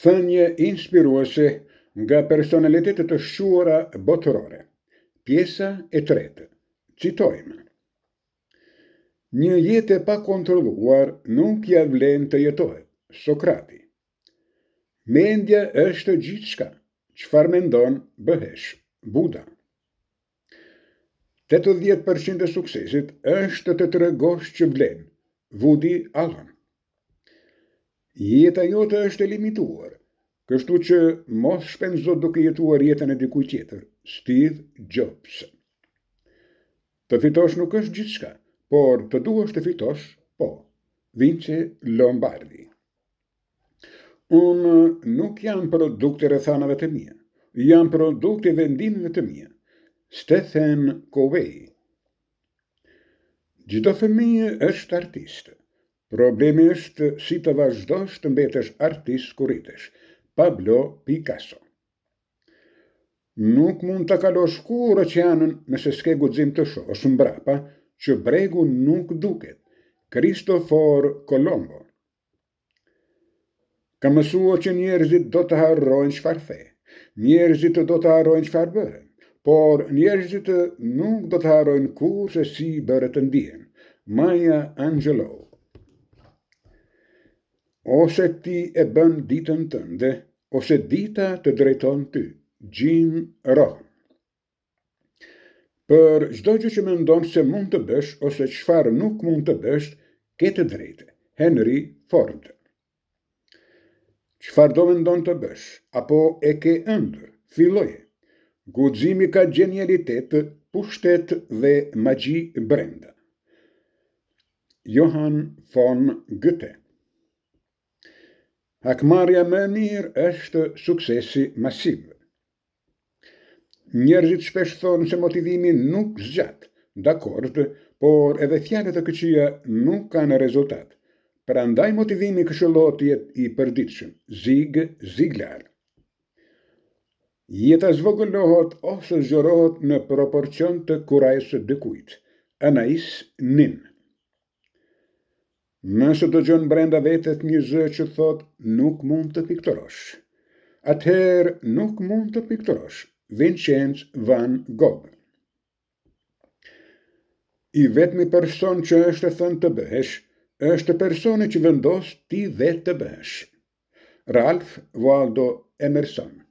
Thënie inspiruese nga personalitetet të shquara botërore. Pjesa e tretë. Citojmë. Një jetë e pa kontrolluar nuk ja vlen të jetohet. Sokrati. Mendja është gjithçka. Çfarë mendon, bëhesh. Buda. 80% e suksesit është të tregosh që vlen. Woody Allen. Jeta jote është e limituar, kështu që mos shpenzo duke jetuar jetën e dikujt tjetër. Steve Jobs. Të fitosh nuk është gjithçka, por të duash të fitosh, po. Vince Lombardi. Unë nuk jam produkt e rrethanave të mia, jam produkt e vendimeve të mia. Stephen Covey. Çdo fëmijë është artist. Problemi është si të vazhdosh të mbetesh artist kur rritesh. Pablo Picasso. Nuk mund të kalosh kur oqeanin nëse s'ke guxim të shohësh mbrapa që bregu nuk duket. Cristofor Colombo. Kam mësuar që njerëzit do të harrojnë çfarë the. Njerëzit do të harrojnë çfarë bëren, por njerëzit nuk do të harrojnë kur se si bëret të ndihen. Maya Angelou. Ose ti e bën ditën tënde, ose dita të drejton ty. Jim Rohn. Për çdo gjë që mendon se mund të bësh ose çfarë nuk mund të bësh, ke të drejtë. Henry Ford. Çfarë do mendon të bësh, apo e ke ëndër, filloje. Guximi ka genialitet, pushtet dhe magji brenda. Johann von Goethe. Hakmarrja më e mirë është suksesi masiv. Njerëzit shpesh thonë se motivimi nuk zgjat, dakord, por edhe fjalët e këqija nuk kanë rezultat. Prandaj motivimi këshillohet të jetë i përditshëm. Zig Ziglar. Jeta zvogëlohet ose zgjorohet në proporcion të kurajës së dikujt. Anais Nin. Nëse dëgjon brenda vetet një zë që thot nuk mund të piktorosh, atëherë nuk mund të piktorosh. Vincent van Gogh. I vetmi person që është thënë të bëhesh, është personi që vendos ti vetë të bëhesh. Ralph Waldo Emerson.